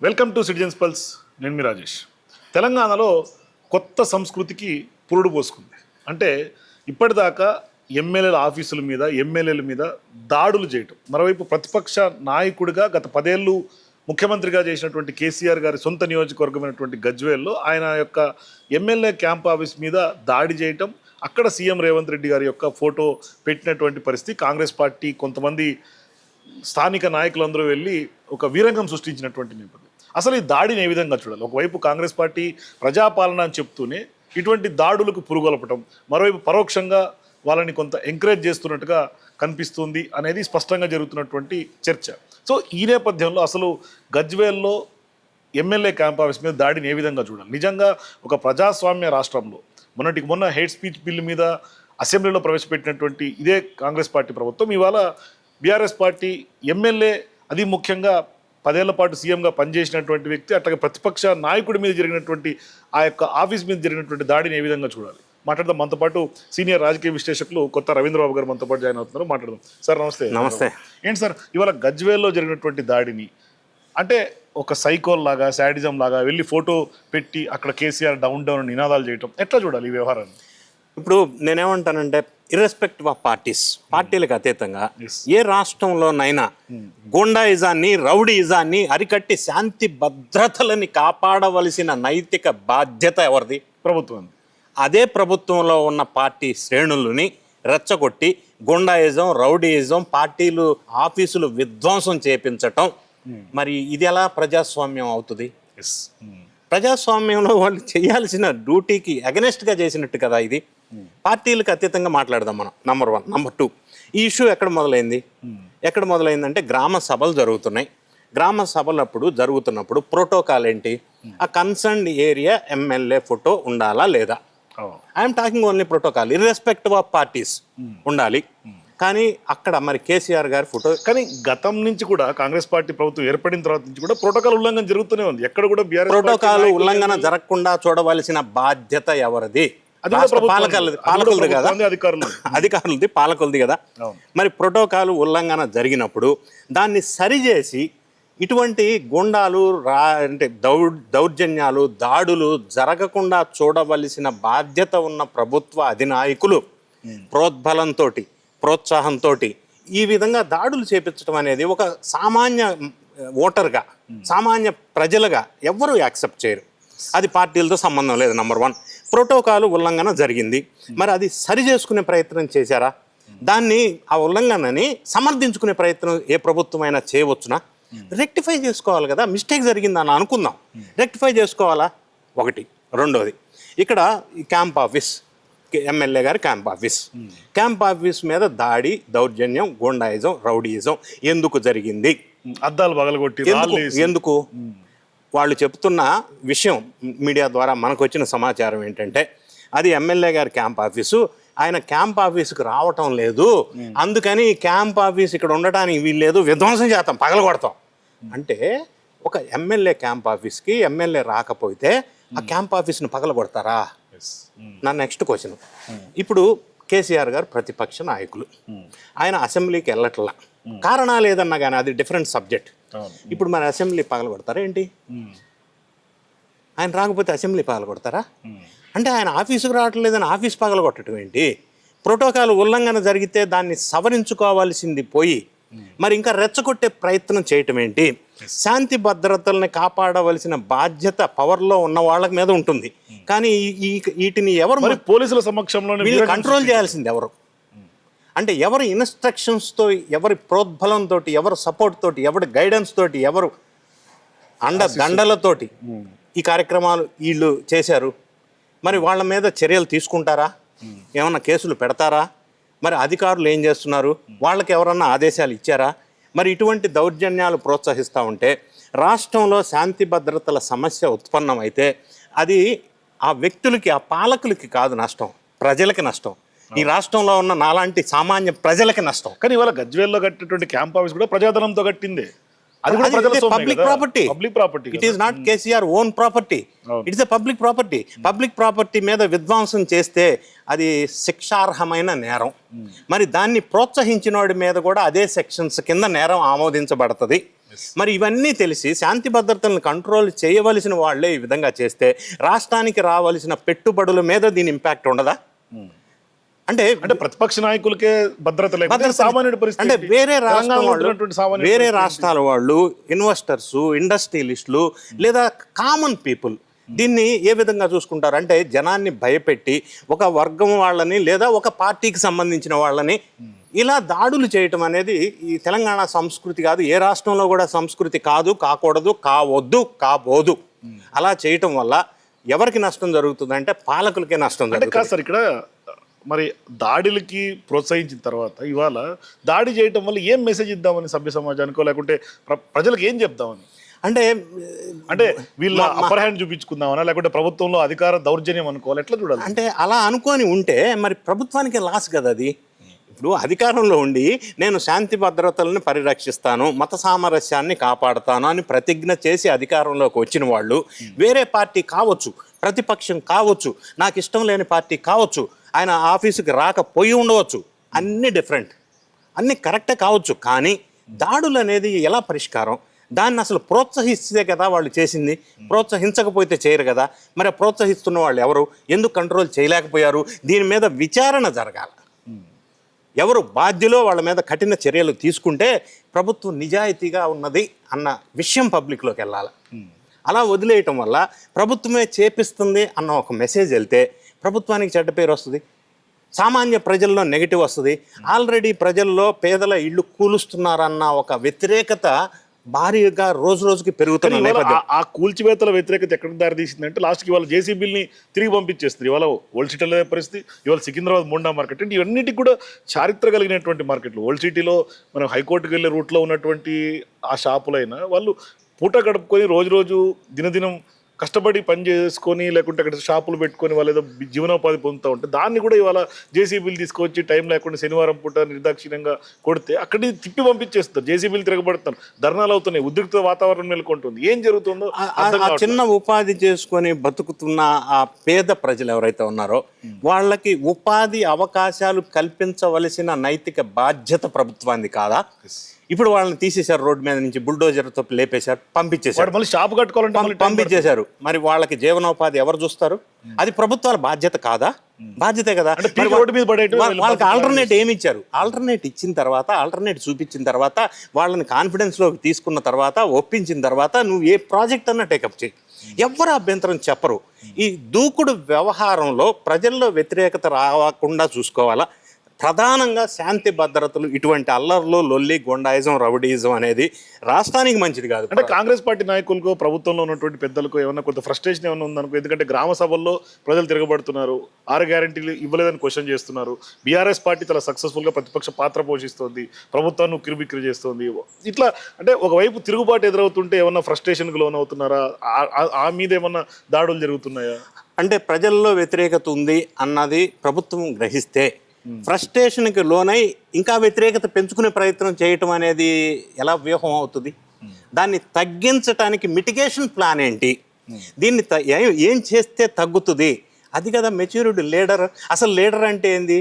Welcome to citizens pulse. నేను మీ రాజేష్. తెలంగాణలో కొత్త సంస్కృతికి పురుడు పోసుకుంది. అంటే ఇప్పటిదాకా ఎమ్మెల్యేల ఆఫీసుల మీద ఎమ్మెల్యేల మీద దాడులు చేయటం, మరోవైపు ప్రతిపక్ష నాయకుడిగా గత 10 ఏళ్ళు ముఖ్యమంత్రిగా చేసినటువంటి కేసీఆర్ గారి సొంత నియోజకవర్గమైనటువంటి గజ్వేల్లో ఆయన యొక్క ఎమ్మెల్యే క్యాంప్ ఆఫీస్ మీద దాడి చేయటం, అక్కడ సీఎం రేవంత్ రెడ్డి గారి యొక్క ఫోటో పెట్టినటువంటి పరిస్థితి. కాంగ్రెస్ పార్టీ కొంతమంది స్థానిక నాయకులందరూ వెళ్ళి ఒక వీరంగం సృష్టించినటువంటి నేపథ్యం. అసలు ఈ దాడిని ఏ విధంగా చూడాలి? ఒకవైపు కాంగ్రెస్ పార్టీ ప్రజాపాలన అని చెప్తూనే ఇటువంటి దాడులకు పురుగొలపటం, మరోవైపు పరోక్షంగా వాళ్ళని కొంత ఎంకరేజ్ చేస్తున్నట్టుగా కనిపిస్తుంది అనేది స్పష్టంగా జరుగుతున్నటువంటి చర్చ. సో ఈ నేపథ్యంలో అసలు గజ్వేల్లో ఎమ్మెల్యే క్యాంప్ ఆఫీస్ మీద దాడిని ఏ విధంగా చూడాలి? నిజంగా ఒక ప్రజాస్వామ్య రాష్ట్రంలో మొన్నటికి మొన్న హేట్ స్పీచ్ బిల్లు మీద అసెంబ్లీలో ప్రవేశపెట్టినటువంటి ఇదే కాంగ్రెస్ పార్టీ ప్రభుత్వం ఇవాళ బీఆర్ఎస్ పార్టీ ఎమ్మెల్యే, అది ముఖ్యంగా 10 ఏళ్ల పాటు సీఎంగా పనిచేసినటువంటి వ్యక్తి, అట్లాగే ప్రతిపక్ష నాయకుడి మీద జరిగినటువంటి ఆ యొక్క ఆఫీస్ మీద జరిగినటువంటి దాడిని ఏ విధంగా చూడాలి? మాట్లాడదాం. మనతో పాటు సీనియర్ రాజకీయ విశ్లేషకులు కొత్త రవీంద్రబాబు గారు మనతో పాటు జాయిన్ అవుతున్నారు. మాట్లాడదాం. సార్ నమస్తే. నమస్తే. ఏంటి సార్ ఇవాళ గజ్వేల్లో జరిగినటువంటి దాడిని అంటే ఒక సైకోల్ లాగా, శాడిజం లాగా వెళ్ళి ఫోటో పెట్టి అక్కడ కేసీఆర్ డౌన్ డౌన్ నినాదాలు చేయటం ఎట్లా చూడాలి ఈ వ్యవహారాన్ని? ఇప్పుడు నేనేమంటానంటే ఇర్రెస్పెక్టివ్ ఆఫ్ పార్టీలకు అతీతంగా ఏ రాష్ట్రంలోనైనా గూండాయిజాన్ని, రౌడీయిజాన్ని అరికట్టి శాంతి భద్రతలని కాపాడవలసిన నైతిక బాధ్యత ఎవరిది? ప్రభుత్వం. అదే ప్రభుత్వంలో ఉన్న పార్టీ శ్రేణులని రెచ్చగొట్టి గూండాయిజం, రౌడీయిజం, పార్టీలు ఆఫీసులు విధ్వంసం చేపించటం, మరి ఇది ఎలా ప్రజాస్వామ్యం అవుతుంది? ప్రజాస్వామ్యంలో వాళ్ళు చేయాల్సిన డ్యూటీకి అగెనెస్ట్గా చేసినట్టు కదా ఇది. పార్టీలకు అతీతంగా మాట్లాడదాం మనం. నంబర్ 1. నంబర్ 2, ఈ ఇష్యూ ఎక్కడ మొదలైందంటే గ్రామ సభలు జరుగుతున్నాయి. గ్రామ సభలప్పుడు జరుగుతున్నప్పుడు ప్రోటోకాల్ ఏంటి? ఆ కన్సర్న్డ్ ఏరియా ఎమ్మెల్యే ఫోటో ఉండాలా లేదా? I'm talking only protocol, irrespective of parties ఉండాలి. కానీ అక్కడ మరి కేసీఆర్ గారి ఫోటో, కానీ గతం నుంచి కూడా కాంగ్రెస్ పార్టీ ప్రభుత్వం ఏర్పడిన తర్వాత నుంచి కూడా ప్రోటోకాల్ ఉల్లంఘన జరుగుతూనే ఉంది. ఎక్కడ కూడా ప్రోటోకాల్ ఉల్లంఘన జరగకుండా చూడవలసిన బాధ్యత ఎవరిది? పాలకులది కదా, అధికారులది, పాలకులది కదా. మరి ప్రోటోకాల్ ఉల్లంఘన జరిగినప్పుడు దాన్ని సరిచేసి ఇటువంటి గుండాలు అంటే దౌర్జన్యాలు, దాడులు జరగకుండా చూడవలసిన బాధ్యత ఉన్న ప్రభుత్వ అధినాయకులు ప్రోద్బలంతో, ప్రోత్సాహంతో ఈ విధంగా దాడులు చేపించడం అనేది ఒక సామాన్య ఓటర్గా, సామాన్య ప్రజలుగా ఎవ్వరూ యాక్సెప్ట్ చేయరు. అది పార్టీలతో సంబంధం లేదు. నంబర్ 1, ప్రోటోకాల్ ఉల్లంఘన జరిగింది, మరి అది సరి చేసుకునే ప్రయత్నం చేశారా? దాన్ని, ఆ ఉల్లంఘనని సమర్థించుకునే ప్రయత్నం ఏ ప్రభుత్వం అయినా చేయవచ్చునా? రెక్టిఫై చేసుకోవాలి కదా. మిస్టేక్ జరిగిందని అనుకుందాం, రెక్టిఫై చేసుకోవాలా? ఒకటి. రెండోది, ఇక్కడ ఈ క్యాంప్ ఆఫీస్, ఎమ్మెల్యే గారి క్యాంప్ ఆఫీస్ మీద దాడి, దౌర్జన్యం, గూండాయిజం, రౌడీయిజం ఎందుకు జరిగింది? అద్దాలు పగలగొట్టి ఎందుకు? వాళ్ళు చెప్తున్న విషయం మీడియా ద్వారా మనకు వచ్చిన సమాచారం ఏంటంటే అది ఎమ్మెల్యే గారి క్యాంప్ ఆఫీసు, ఆయన క్యాంప్ ఆఫీసుకు రావటం లేదు, అందుకని క్యాంప్ ఆఫీస్ ఇక్కడ ఉండటానికి వీల్లేదు, విధ్వంసం చేస్తాం, పగలగొడతాం అంటే. ఒక ఎమ్మెల్యే క్యాంప్ ఆఫీస్కి ఎమ్మెల్యే రాకపోతే ఆ క్యాంప్ ఆఫీస్ని పగలగొడతారా? నా నెక్స్ట్ క్వశ్చన్, ఇప్పుడు కేసీఆర్ గారు ప్రతిపక్ష నాయకులు, ఆయన అసెంబ్లీకి వెళ్ళట్లా, కారణాలు ఏదన్నా కానీ అది డిఫరెంట్ సబ్జెక్ట్. ఇప్పుడు మన అసెంబ్లీ పగలగొడతారా ఏంటి? ఆయన రాకపోతే అసెంబ్లీ పగలగొడతారా? అంటే ఆయన ఆఫీసుకు రావట్లేదని ఆఫీస్ పగలగొట్టడం ఏంటి? ప్రోటోకాల్ ఉల్లంఘన జరిగితే దాన్ని సవరించుకోవాల్సింది పోయి మరి ఇంకా రెచ్చగొట్టే ప్రయత్నం చేయటం ఏంటి? శాంతి భద్రతల్ని కాపాడవలసిన బాధ్యత పవర్లో ఉన్న వాళ్ళ మీద ఉంటుంది. కానీ వీటిని ఎవరు, మరి పోలీసుల సమక్షంలో కంట్రోల్ చేయాల్సింది ఎవరు? అంటే ఎవరి ఇన్స్ట్రక్షన్స్తో, ఎవరి ప్రోద్బలంతో, ఎవరి సపోర్ట్ తోటి, ఎవరి గైడెన్స్ తోటి, ఎవరు దండలతోటి ఈ కార్యక్రమాలు వీళ్ళు చేశారు? మరి వాళ్ళ మీద చర్యలు తీసుకుంటారా? ఏమన్నా కేసులు పెడతారా? మరి అధికారులు ఏం చేస్తున్నారు? వాళ్ళకి ఎవరన్నా ఆదేశాలు ఇచ్చారా? మరి ఇటువంటి దౌర్జన్యాలు ప్రోత్సహిస్తూ ఉంటే రాష్ట్రంలో శాంతి భద్రతల సమస్య ఉత్పన్నమైతే అది ఆ వ్యక్తులకి, ఆ పాలకులకి కాదు నష్టం, ప్రజలకి నష్టం. ఈ రాష్ట్రంలో ఉన్న నాలాంటి సామాన్య ప్రజలకి నష్టం. కానీ ఇవాళ గజ్వేల్లో కట్టినటువంటి క్యాంప్ ఆఫీస్ కూడా ప్రజాధనంతో కట్టిందే. అది కూడా public property. It is not KCR own property, it is a public property. Public property మీద విధ్వంసం చేస్తే అది శిక్షార్హమైన నేరం. మరి దాన్ని ప్రోత్సహించిన వాడి మీద కూడా అదే సెక్షన్స్ కింద నేరం ఆమోదించబడుతుంది. మరి ఇవన్నీ తెలిసి శాంతి భద్రతలను కంట్రోల్ చేయవలసిన వాళ్ళే ఈ విధంగా చేస్తే రాష్ట్రానికి రావాల్సిన పెట్టుబడుల మీద దీని ఇంపాక్ట్ ఉండదా? అంటే అంటే ప్రతిపక్ష నాయకులకే భద్రత లేకపోతే సామాన్యుడి పరిస్థితి అంటే ఏంటి? వేరే రాష్ట్రం తెలంగాణలో వాళ్ళు, ఉన్నటువంటి సామాన్యుడి వేరే పరిస్థితి రాష్ట్రాల వాళ్ళు, ఇన్వెస్టర్స్, ఇండస్ట్రియలిస్టులు లేదా కామన్ పీపుల్ దీన్ని ఏ విధంగా చూసుకుంటారు? అంటే జనాన్ని భయపెట్టి ఒక వర్గం వాళ్ళని లేదా ఒక పార్టీకి సంబంధించిన వాళ్ళని ఇలా దాడులు చేయటం అనేది ఈ తెలంగాణ సంస్కృతి కాదు, ఏ రాష్ట్రంలో కూడా సంస్కృతి కాదు, కాకూడదు, కావద్దు, కాబోదు. అలా చేయటం వల్ల ఎవరికి నష్టం జరుగుతుంది అంటే పాలకులకే నష్టం అంటే జరుగుతుంది. కాదు సార్, ఇక్కడ మరి దాడులకి ప్రోత్సహించిన తర్వాత ఇవాళ దాడి చేయటం వల్ల ఏం మెసేజ్ ఇద్దామని సభ్య సమాజానికో లేకుంటే ప్రజలకు ఏం చెప్దామని? అంటే అంటే వీళ్ళ అప్పర్ హ్యాండ్ చూపించుకుందామనా లేకుంటే ప్రభుత్వంలో అధికార దౌర్జన్యం అనుకోవాలి, ఎట్లా చూడాలి? అంటే అలా అనుకొని ఉంటే మరి ప్రభుత్వానికి లాస్ కదా అది. ఇప్పుడు అధికారంలో ఉండి నేను శాంతి భద్రతలను పరిరక్షిస్తాను, మత సామరస్యాన్ని కాపాడుతాను అని ప్రతిజ్ఞ చేసి అధికారంలోకి వచ్చిన వాళ్ళు వేరే పార్టీ కావచ్చు, ప్రతిపక్షం కావచ్చు, నాకు ఇష్టం లేని పార్టీ కావచ్చు, ఆయన ఆఫీసుకి రాకపోయి ఉండవచ్చు, అన్నీ డిఫరెంట్, అన్నీ కరెక్టే కావచ్చు. కానీ దాడులు అనేది ఎలా పరిష్కారం? దాన్ని అసలు ప్రోత్సహిస్తే కదా వాళ్ళు చేసింది, ప్రోత్సహించకపోతే చేయరు కదా. మరి ప్రోత్సహిస్తున్న వాళ్ళు ఎవరు, ఎందుకు కంట్రోల్ చేయలేకపోయారు? దీని మీద విచారణ జరగాలి. ఎవరు బాధ్యులో వాళ్ళ మీద కఠిన చర్యలు తీసుకుంటే ప్రభుత్వం నిజాయితీగా ఉన్నది అన్న విషయం పబ్లిక్లోకి వెళ్ళాలి. అలా వదిలేయటం వల్ల ప్రభుత్వమే చేపిస్తుంది అన్న ఒక మెసేజ్ వెళ్తే ప్రభుత్వానికి చెడ్డ పేరు వస్తుంది, సామాన్య ప్రజల్లో నెగిటివ్ వస్తుంది. ఆల్రెడీ ప్రజల్లో పేదల ఇళ్ళు కూలుస్తున్నారన్న ఒక వ్యతిరేకత భారీగా రోజు రోజుకి పెరుగుతున్న నేపథ్యం. ఆ కూల్చివేతల వ్యతిరేకత ఎక్కడికి దారి తీసిందంటే లాస్ట్కి ఇవాళ జేసీబీని తిరిగి పంపించేస్తారు. ఇవాళ ఓల్డ్ సిటీలో పరిస్థితి, ఇవాళ సికింద్రాబాద్ మోండా మార్కెట్ అంటే ఇవన్నిటికి కూడా చారిత్ర కలిగినటువంటి మార్కెట్లు. ఓల్డ్ సిటీలో మనం హైకోర్టుకి వెళ్ళే రూట్లో ఉన్నటువంటి ఆ షాపులైనా వాళ్ళు పూట గడుపుకొని రోజు దినదినం కష్టపడి పని చేసుకొని లేకుంటే అక్కడ షాపులు పెట్టుకొని వాళ్ళు ఏదో జీవనోపాధి పొందుతూ ఉంటే దాన్ని కూడా ఇవాళ జేసీబీలు తీసుకొచ్చి టైం లేకుండా శనివారం పూట నిర్దాక్షిణ్యంగా కొడితే అక్కడి తిప్పి పంపించేస్తారు. జేసీబీలు తిరగబడతారు, ధర్నాలు అవుతున్నాయి, ఉద్రిక్త వాతావరణం నెలకొంటుంది. ఏం జరుగుతుందో ఆ చిన్న ఉపాధి చేసుకొని బతుకుతున్న ఆ పేద ప్రజలు ఎవరైతే ఉన్నారో వాళ్ళకి ఉపాధి అవకాశాలు కల్పించవలసిన నైతిక బాధ్యత ప్రభుత్వానికి కాదా? ఇప్పుడు వాళ్ళని తీసేశారు, రోడ్డు మీద నుంచి బుల్డోజర్తో లేపేశారు, పంపించేశారు, మళ్ళీ షాపు కట్టుకోవాలంటే పంపించేశారు. మరి వాళ్ళకి జీవనోపాధి ఎవరు చూస్తారు? అది ప్రభుత్వాల బాధ్యత కాదా? బాధ్యతే కదా. వాళ్ళకి ఆల్టర్నేట్ ఏమి ఇచ్చారు? ఆల్టర్నేట్ ఇచ్చిన తర్వాత, ఆల్టర్నేట్ చూపించిన తర్వాత, వాళ్ళని కాన్ఫిడెన్స్లోకి తీసుకున్న తర్వాత, ఒప్పించిన తర్వాత నువ్వు ఏ ప్రాజెక్ట్ అన్నా టేకప్ చేయి, ఎవరు అభ్యంతరం చెప్పరు. ఈ దూకుడు వ్యవహారంలో ప్రజల్లో వ్యతిరేకత రాకుండా చూసుకోవాలా. ప్రధానంగా శాంతి భద్రతలు, ఇటువంటి అల్లర్లు, లొల్లి, గుండాయిజం, రౌడీయిజం అనేది రాష్ట్రానికి మంచిది కాదు. అంటే కాంగ్రెస్ పార్టీ నాయకులకు, ప్రభుత్వంలో ఉన్నటువంటి పెద్దలకు ఏమన్నా కొంత ఫ్రస్ట్రేషన్ ఏమన్నా ఉందనుకో. ఎందుకంటే గ్రామ సభల్లో ప్రజలు తిరగబడుతున్నారు, 6 గ్యారెంటీలు ఇవ్వలేదని క్వశ్చన్ చేస్తున్నారు. బీఆర్ఎస్ పార్టీ చాలా సక్సెస్ఫుల్గా ప్రతిపక్ష పాత్ర పోషిస్తోంది, ప్రభుత్వాన్ని ఉక్కిరిబిక్కిరి చేస్తుంది. ఇట్లా అంటే ఒకవైపు తిరుగుబాటు ఎదురవుతుంటే ఏమన్నా ఫ్రస్ట్రేషన్కి లోన్ అవుతున్నారా? ఆ మీద ఏమన్నా దాడులు జరుగుతున్నాయా? అంటే ప్రజల్లో వ్యతిరేకత ఉంది అన్నది ప్రభుత్వం గ్రహిస్తే ఫ్రస్ట్రేషన్కి లోనై ఇంకా వ్యతిరేకత పెంచుకునే ప్రయత్నం చేయటం అనేది ఎలా వ్యూహం అవుతుంది? దాన్ని తగ్గించడానికి మిటిగేషన్ ప్లాన్ ఏంటి? దీన్ని ఏం చేస్తే తగ్గుతుంది? అది కదా మెచ్యూరిటీ లీడర్. అసలు లీడర్ అంటే ఏంది?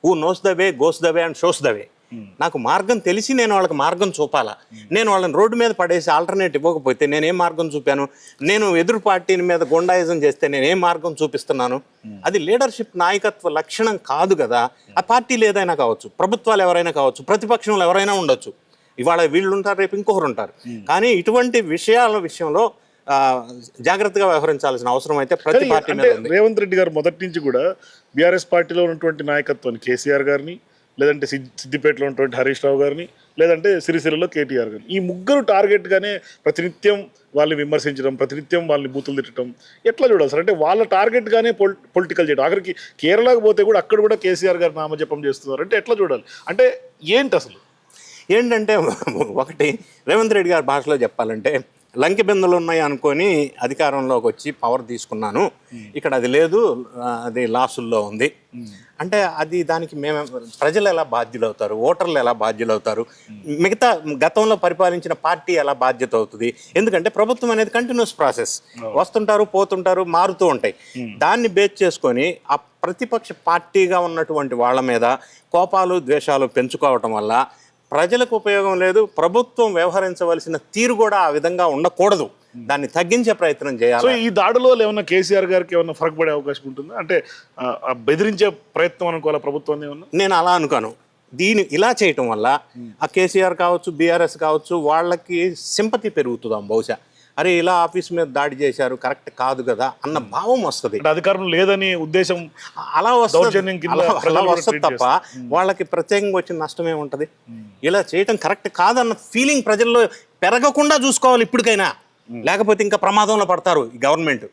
Who knows the way, goes the way and shows the way. నాకు మార్గం తెలిసి నేను వాళ్ళకి మార్గం చూపాలా. నేను వాళ్ళని రోడ్డు మీద పడేసి ఆల్టర్నేట్ ఇవ్వకపోతే నేనేం మార్గం చూపాను? నేను ఎదురు పార్టీని మీద గుండాయిజం చేస్తే నేనేం మార్గం చూపిస్తున్నాను? అది లీడర్షిప్, నాయకత్వ లక్షణం కాదు కదా. ఆ పార్టీలు ఏదైనా కావచ్చు, ప్రభుత్వాలు ఎవరైనా కావచ్చు, ప్రతిపక్షంలో ఎవరైనా ఉండొచ్చు. ఇవాళ వీళ్ళు ఉంటారు, రేపు ఇంకొకరు ఉంటారు. కానీ ఇటువంటి విషయాల విషయంలో జాగ్రత్తగా వ్యవహరించాల్సిన అవసరం అయితే ప్రతి పార్టీ మీద ఉంది. రేవంత్ రెడ్డి గారు మొదటి నుంచి కూడా బీఆర్ఎస్ పార్టీలో ఉన్నటువంటి నాయకత్వాన్ని, కేసీఆర్ గారిని, లేదంటే సిద్దిపేటలో ఉన్నటువంటి హరీష్ రావు గారిని, లేదంటే సిరిసిల్లలో కేటీఆర్ గారిని, ఈ ముగ్గురు టార్గెట్గానే ప్రతినిత్యం వాళ్ళని విమర్శించడం, ప్రతినిత్యం వాళ్ళని బూతులు తిట్టడం ఎట్లా చూడాలి సార్? అంటే వాళ్ళ టార్గెట్గానే పొలిటికల్ చేయడం. ఆఖరికి కేరళకు పోతే కూడా అక్కడ కూడా కేసీఆర్ గారు నామజపం చేస్తున్నారు అంటే ఎట్లా చూడాలి? అంటే ఏంటి అసలు? ఏంటంటే ఒకటి, రేవంత్ రెడ్డి గారి భాషలో చెప్పాలంటే లంకె బిందెలు ఉన్నాయి అనుకొని అధికారంలోకి వచ్చి పవర్ తీసుకున్నాను, ఇక్కడ అది లేదు, అది లాసుల్లో ఉంది అంటే అది దానికి మేము ప్రజలు ఎలా బాధ్యులు అవుతారు? ఓటర్లు ఎలా బాధ్యులు అవుతారు? మిగతా గతంలో పరిపాలించిన పార్టీ ఎలా బాధ్యత అవుతుంది? ఎందుకంటే ప్రభుత్వం అనేది కంటిన్యూస్ ప్రాసెస్, వస్తుంటారు, పోతుంటారు, మారుతూ ఉంటాయి. దాన్ని బేస్ చేసుకొని ఆ ప్రతిపక్ష పార్టీగా ఉన్నటువంటి వాళ్ళ మీద కోపాలు, ద్వేషాలు పెంచుకోవటం వల్ల ప్రజలకు ఉపయోగం లేదు, ప్రభుత్వం వ్యవహరించవలసిన తీరు కూడా ఆ విధంగా ఉండకూడదు, దాన్ని తగ్గించే ప్రయత్నం సో చేయాలి. ఈ దాడులో ఏమన్నా కేసీఆర్ గారికి ఏమన్నా ఫరక్ పడే అవకాశం ఉంటుందా? అంటే బెదిరించే ప్రయత్నం అనుకోవాలా ప్రభుత్వం ఏమన్నా? నేను అలా అనుకోను. ఇలా చేయటం వల్ల ఆ కేసీఆర్ కావచ్చు, బీఆర్ఎస్ కావచ్చు, వాళ్ళకి సింపతి పెరుగుతుందాం బహుశా. అరే ఇలా ఆఫీస్ మీద దాడి చేశారు, కరెక్ట్ కాదు కదా అన్న భావం వస్తుంది. అంటే అధికారం లేదని ఉద్దేశం అలా వస్తుంది, దౌర్జన్యం కింద అలా ప్రజలు కూడా వస్తుంది treat తప్ప వాళ్ళకి ప్రత్యేకంగా వచ్చిన నష్టం ఏముంటది? ఇలా చేయటం కరెక్ట్ కాదన్న ఫీలింగ్ ప్రజల్లో పెరగకుండా చూసుకోవాలి ఇప్పటికైనా, లేకపోతే ఇంకా ప్రమాదంలో పడతారు ఈ గవర్నమెంట్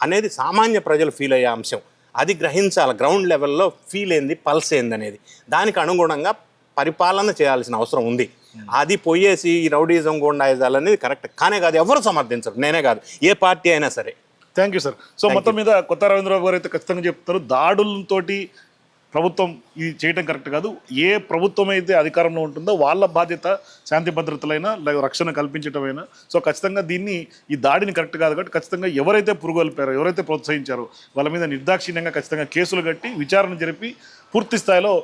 అనేది సామాన్య ప్రజలు ఫీల్ అయ్యే అంశం. అది గ్రహించాలి, గ్రౌండ్ లెవెల్లో ఫీల్ ఏంది, పల్స్ ఏంది అనేది. దానికి అనుగుణంగా పరిపాలన చేయాల్సిన అవసరం ఉంది. అది పోయేసి ఈ రౌడీజం, గోండాయిజాలు అనేది కరెక్ట్ కానే కాదు, ఎవరు సమర్థించరు, నేనే కాదు, ఏ పార్టీ అయినా సరే. Thank you sir. సో మొత్తం మీద కొత్త రవీంద్రబాబు గారు అయితే ఖచ్చితంగా చెప్తారు, దాడులతోటి ప్రభుత్వం ఇది చేయటం కరెక్ట్ కాదు. ఏ ప్రభుత్వం అయితే అధికారంలో ఉంటుందో వాళ్ళ బాధ్యత శాంతి భద్రతలైనా లేదా రక్షణ కల్పించటమైనా. సో ఖచ్చితంగా ఈ దాడిని కరెక్ట్ కాదు కాబట్టి ఖచ్చితంగా ఎవరైతే పురుగొల్పారో, ఎవరైతే ప్రోత్సహించారో వాళ్ళ మీద నిర్దాక్షిణ్యంగా ఖచ్చితంగా కేసులు కట్టి విచారణ జరిపి పూర్తి స్థాయిలో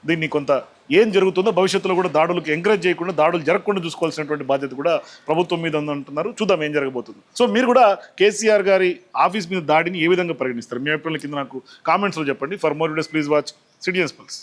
దీన్ని కొంత ఏం జరుగుతుందో భవిష్యత్తులో కూడా దాడులకు ఎంకరేజ్ చేయకుండా, దాడులు జరగకుండా చూసుకోవాల్సినటువంటి బాధ్యత కూడా ప్రభుత్వం మీద ఉందంటున్నారు. చూద్దాం ఏం జరగబోతుంది. సో మీరు కూడా కేసీఆర్ గారి ఆఫీస్ మీద దాడిని ఏ విధంగా పరిగణిస్తారు? మీ అభిప్రాయాల కింద నాకు కామెంట్స్లో చెప్పండి. For more videos please watch citizens pulse.